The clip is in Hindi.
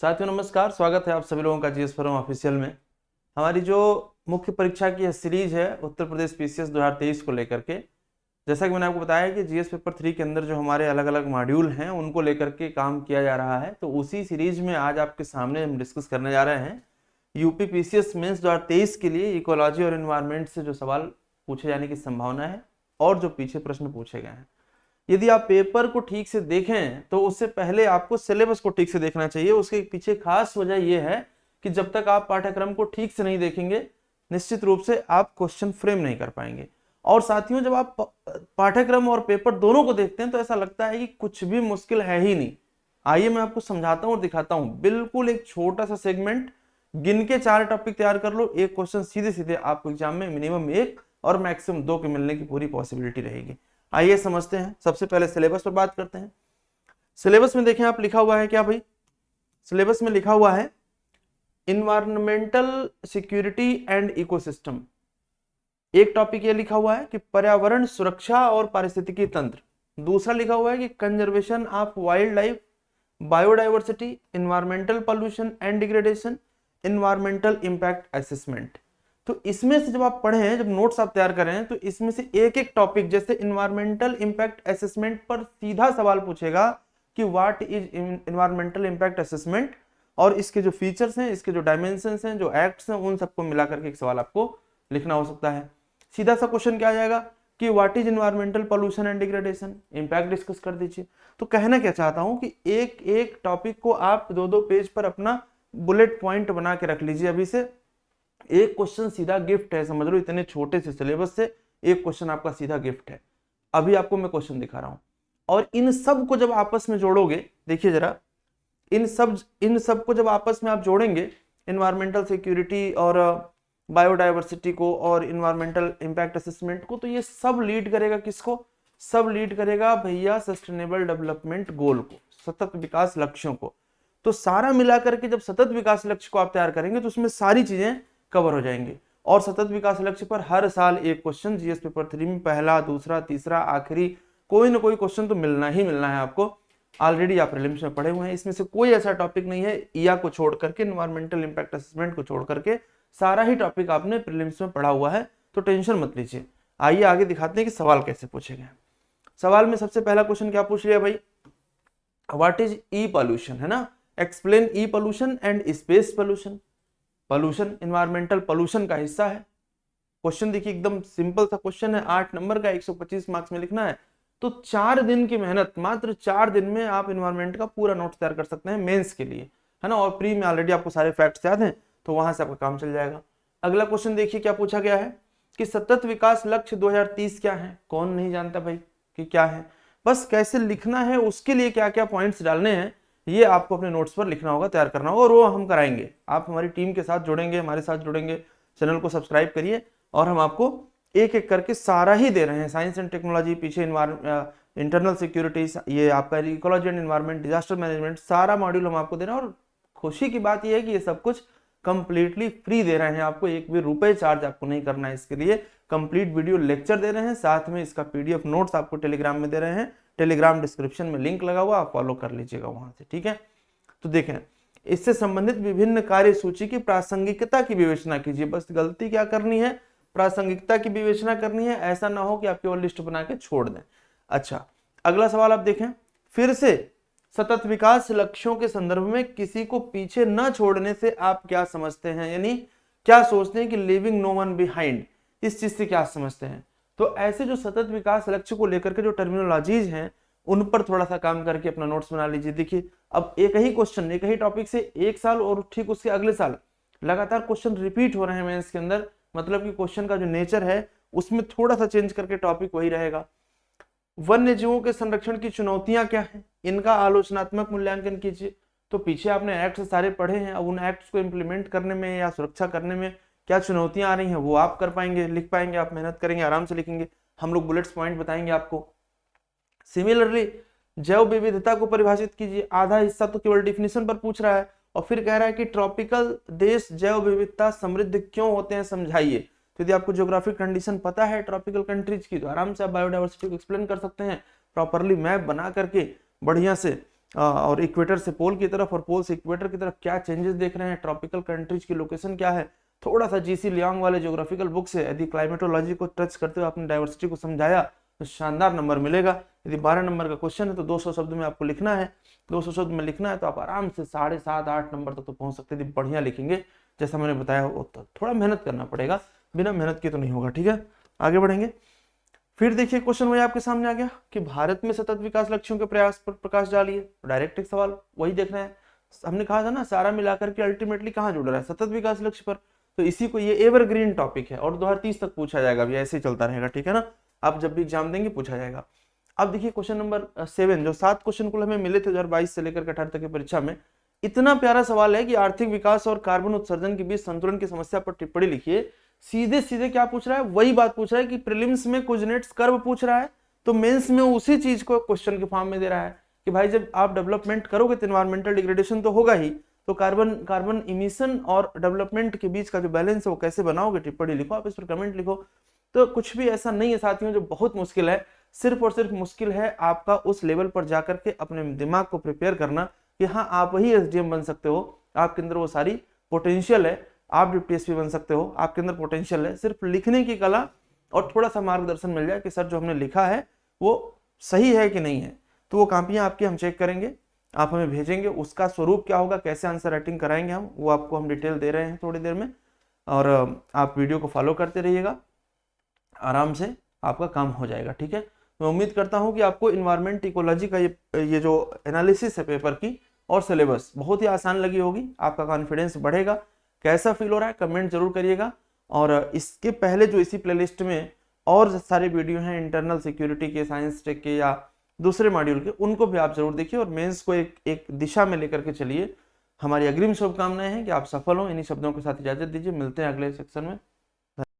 साथियों नमस्कार, स्वागत है आप सभी लोगों का जीएस फोरम ऑफिशियल में। हमारी जो मुख्य परीक्षा की सीरीज है उत्तर प्रदेश पीसीएस 2023 को लेकर के, जैसा कि मैंने आपको बताया कि जीएस पेपर 3 के अंदर जो हमारे अलग अलग मॉड्यूल हैं उनको लेकर के काम किया जा रहा है। तो उसी सीरीज में आज आपके सामने हम डिस्कस करने जा रहे हैं यूपी पीसीएस मेंस 2023 के लिए इकोलॉजी और एनवायरनमेंट से जो सवाल पूछे जाने की संभावना है और जो पीछे प्रश्न पूछे गए हैं। यदि आप पेपर को ठीक से देखें तो उससे पहले आपको सिलेबस को ठीक से देखना चाहिए। उसके पीछे खास वजह यह है कि जब तक आप पाठ्यक्रम को ठीक से नहीं देखेंगे निश्चित रूप से आप क्वेश्चन फ्रेम नहीं कर पाएंगे। और साथियों, जब आप पाठ्यक्रम और पेपर दोनों को देखते हैं तो ऐसा लगता है कि कुछ भी मुश्किल है ही नहीं। आइए मैं आपको समझाता हूं और दिखाता हूं। बिल्कुल एक छोटा सा सेगमेंट, गिन के 4 टॉपिक तैयार कर लो, एक क्वेश्चन सीधे सीधे आपको एग्जाम में मिनिमम 1 और मैक्सिमम 2 के मिलने की पूरी पॉसिबिलिटी रहेगी। आइए समझते हैं। सबसे पहले सिलेबस पर बात करते हैं। सिलेबस में देखें आप, लिखा हुआ है क्या भाई? सिलेबस में लिखा हुआ है इन्वायरमेंटल सिक्योरिटी एंड इकोसिस्टम। एक टॉपिक ये लिखा हुआ है कि पर्यावरण सुरक्षा और पारिस्थितिकी तंत्र। दूसरा लिखा हुआ है कि conservation of wild life, biodiversity, environmental pollution and degradation, environmental impact assessment. तो इसमें से जब आप पढ़ें, जब नोट्स आप तैयार करें, तो इसमें से एक एक टॉपिक, जैसे इन्वायरमेंटल इंपैक्ट असेसमेंट पर सीधा सवाल पूछेगा कि what is environmental impact assessment, और इसके जो फीचर्स हैं, इसके जो डायमेंशंस हैं, जो एक्ट्स हैं, उन सबको मिलाकर के एक सवाल आपको लिखना हो सकता है। सीधा सा क्वेश्चन क्या आ जाएगा कि what is environmental pollution and degradation, impact discuss कर दीजिए। तो कहना क्या चाहता हूं कि एक एक टॉपिक को आप 2-2 पेज पर अपना बुलेट पॉइंट बना के रख लीजिए। अभी से एक क्वेश्चन सीधा गिफ्ट है, समझ लो। इतने छोटे से सिलेबस से एक क्वेश्चन आपका सीधा गिफ्ट है। अभी आपको मैं क्वेश्चन दिखा रहा हूं, और इन सब को जब आपस में जोड़ोगे, देखिए जरा, इन सब को जब आपस में आप जोड़ेंगे, इन्वायरमेंटल सिक्योरिटी और बायोडाइवर्सिटी को और इन्वायरमेंटल इंपैक्ट असेसमेंट को, तो ये सब लीड करेगा किसको? सब लीड करेगा भैया सस्टेनेबल डेवलपमेंट गोल को, सतत विकास लक्ष्यों को। तो सारा मिलाकर के जब सतत विकास लक्ष्य को आप तैयार करेंगे तो उसमें सारी चीजें कवर हो जाएंगे। और सतत विकास लक्ष्य पर हर साल एक क्वेश्चन जीएस पेपर 3 में, पहला, दूसरा, तीसरा, आखिरी, कोई ना कोई क्वेश्चन तो मिलना ही मिलना है आपको। ऑलरेडी आप प्रीलिम्स में पढ़े हुए हैं। इसमें से कोई ऐसा टॉपिक नहीं है, ईया को छोड़ करके, इन्वायरमेंटल इंपैक्ट असेसमेंट को छोड़ करके सारा ही टॉपिक आपने प्रीलिम्स में पढ़ा हुआ है, तो टेंशन मत लीजिए। आइए आगे दिखाते हैं कि सवाल कैसे पूछे गए। सवाल में सबसे पहला क्वेश्चन क्या पूछ लिया भाई? व्हाट इज ई पॉल्यूशन, है ना। Explain E pollution and space pollution. Pollution environmental pollution का हिस्सा है। क्वेश्चन देखिए, एकदम सिंपल सा क्वेश्चन है, 8 नंबर का, 125 मार्क्स में लिखना है। तो 4 दिन की मेहनत, मात्र 4 दिन में आप इन्वायरमेंट का पूरा नोट तैयार कर सकते हैं मेंस के लिए, है ना। और प्री में ऑलरेडी आपको सारे फैक्ट्स याद हैं, तो वहां से आपका काम चल जाएगा। अगला क्वेश्चन देखिए क्या पूछा गया है कि सतत विकास लक्ष्य 2030 क्या है? कौन नहीं जानता भाई कि क्या है। बस कैसे लिखना है, उसके लिए क्या क्या पॉइंट्स डालने हैं, ये आपको अपने नोट्स पर लिखना होगा, तैयार करना होगा, और वो हम कराएंगे। आप हमारी टीम के साथ जुड़ेंगे, हमारे साथ जुड़ेंगे। चैनल को सब्सक्राइब करिए, और हम आपको एक एक करके सारा ही दे रहे हैं। साइंस एंड टेक्नोलॉजी, पीछे इंटरनल सिक्योरिटी, ये आपका ecology and environment, disaster management, सारा मॉड्यूल हम आपको दे रहे हैं। और खुशी की बात यह है कि ये सब कुछ कंप्लीटली फ्री दे रहे हैं आपको, एक भी रुपए चार्ज आपको नहीं करना है इसके लिए। कंप्लीट वीडियो लेक्चर दे रहे हैं, साथ में इसका पीडीएफ नोट्स आपको टेलीग्राम में दे रहे हैं। टेलीग्राम डिस्क्रिप्शन में लिंक लगा हुआ, आप फॉलो कर लीजिएगा वहां से, ठीक है। तो देखें, इससे संबंधित विभिन्न कार्य सूची की प्रासंगिकता की विवेचना कीजिए। बस गलती क्या करनी है? प्रासंगिकता की विवेचना करनी है। ऐसा ना हो कि आप केवल लिस्ट बना के छोड़ दें। अच्छा, अगला सवाल आप देखें, फिर से सतत विकास लक्ष्यों के संदर्भ में किसी को पीछे न छोड़ने से आप क्या समझते हैं, यानी क्या सोचते हैं कि लिविंग नो वन बिहाइंड, इस चीज से क्या समझते हैं? तो ऐसे जो सतत विकास लक्ष्य को लेकर के जो टर्मिनोलॉजीज हैं, उन पर थोड़ा सा काम करके अपना नोट्स बना लीजिए। देखिए, अब एक ही क्वेश्चन, एक ही टॉपिक से एक साल और ठीक उसके अगले साल लगातार क्वेश्चन रिपीट हो रहे हैं मेंस के अंदर, मतलब कि क्वेश्चन का जो नेचर है उसमें थोड़ा सा चेंज करके टॉपिक वही रहेगा। वन्य जीवों के संरक्षण की चुनौतियां क्या हैं, इनका आलोचनात्मक मूल्यांकन कीजिए। तो पीछे आपने एक्ट सारे पढ़े हैं, अब उन एक्ट्स को इम्प्लीमेंट करने में या सुरक्षा करने में क्या चुनौतियां आ रही हैं, वो आप कर पाएंगे, लिख पाएंगे, आप मेहनत करेंगे, आराम से लिखेंगे, हम लोग बुलेट्स पॉइंट बताएंगे आपको। सिमिलरली जैव विविधता को परिभाषित कीजिए। आधा हिस्सा तो केवल डिफिनेशन पर पूछ रहा है, और फिर कह रहा है कि ट्रॉपिकल देश जैव विविधता समृद्ध क्यों होते हैं, समझाइए। तो यदि आपको ज्योग्राफिक कंडीशन पता है ट्रॉपिकल कंट्रीज की, तो आराम से आप बायोडाइवर्सिटी को एक्सप्लेन कर सकते हैं, प्रॉपरली मैप बना करके बढ़िया से और इक्वेटर से पोल की तरफ और पोल से इक्वेटर की तरफ क्या चेंजेस देख रहे हैं, ट्रॉपिकल कंट्रीज की लोकेशन क्या है, थोड़ा सा जीसी लियांग वाले ज्योग्राफिकल बुक से यदि क्लाइमेटोलॉजी को टच करते हुए आपने डाइवर्सिटी को समझाया तो शानदार नंबर मिलेगा। यदि 12 नंबर का क्वेश्चन है तो 200 शब्द में आपको लिखना है, 200 शब्द में लिखना है तो आप आराम से 7.5-8 नंबर तक तो पहुंच सकते हैं, बढ़िया लिखेंगे जैसा मैंने बताया। तो थोड़ा मेहनत करना पड़ेगा, बिना मेहनत के तो नहीं होगा। ठीक है, आगे बढ़ेंगे। फिर देखिए क्वेश्चन वही आपके सामने आ गया कि भारत में सतत विकास लक्ष्यों के प्रयास पर प्रकाश डालिए। डायरेक्ट एक सवाल वही देखना है, हमने कहा था ना सारा मिलाकर के अल्टीमेटली कहाँ जुड़ रहा है, सतत विकास लक्ष्य पर। तो इसी को, ये एवरग्रीन टॉपिक है और 2030 तक पूछा जाएगा, अभी ऐसे ही चलता रहेगा। ठीक है ना, आप जब भी एग्जाम देंगे पूछा जाएगा। अब देखिए क्वेश्चन नंबर 7, जो 7 क्वेश्चन कुल हमें मिले थे 2022 से लेकर 18 तक की परीक्षा में, इतना प्यारा सवाल है कि आर्थिक विकास और कार्बन उत्सर्जन के बीच संतुलन की समस्या पर टिप्पणी लिखिए। सीधे सीधे क्या पूछ रहा है, वही बात पूछ रहा है कि प्रीलिम्स में कुजनेट्स कर्व पूछ रहा है तो मेंस में उसी चीज को क्वेश्चन के फॉर्म में दे रहा है कि भाई जब आप डेवलपमेंट करोगे तो एनवायरमेंटल डिग्रेडेशन तो होगा ही, तो कार्बन इमिशन और डेवलपमेंट के बीच का जो बैलेंस है वो कैसे बनाओगे, टिप्पणी लिखो, आप इस पर कमेंट लिखो। तो कुछ भी ऐसा नहीं है साथियों जो बहुत मुश्किल है, सिर्फ और सिर्फ मुश्किल है आपका उस लेवल पर जाकर के अपने दिमाग को प्रिपेयर करना कि हाँ आप वही एसडीएम बन सकते हो, आपके अंदर वो सारी पोटेंशियल है, आप डिप्टी एसपी बन सकते हो, आपके अंदर पोटेंशियल है, सिर्फ लिखने की कला और थोड़ा सा मार्गदर्शन मिल जाए कि सर जो हमने लिखा है वो सही है कि नहीं है। तो वो कापियां आपकी हम चेक करेंगे, आप हमें भेजेंगे, उसका स्वरूप क्या होगा, कैसे आंसर राइटिंग कराएंगे हम, वो आपको हम डिटेल दे रहे हैं थोड़ी देर में। और आप वीडियो को फॉलो करते रहिएगा, आराम से आपका काम हो जाएगा। ठीक है, मैं उम्मीद करता हूं कि आपको इन्वायरमेंट इकोलॉजी का ये जो एनालिसिस है पेपर की और सिलेबस बहुत ही आसान लगी होगी, आपका कॉन्फिडेंस बढ़ेगा। कैसा फील हो रहा है कमेंट जरूर करिएगा। और इसके पहले जो इसी प्लेलिस्ट में और सारे वीडियो हैं इंटरनल सिक्योरिटी के, साइंस टेक के या दूसरे मॉड्यूल के, उनको भी आप जरूर देखिए और मेंस को एक दिशा में लेकर के चलिए। हमारी अग्रिम शुभकामनाएं हैं कि आप सफल हो। इन्हीं शब्दों के साथ इजाजत दीजिए, मिलते हैं अगले सेक्शन में।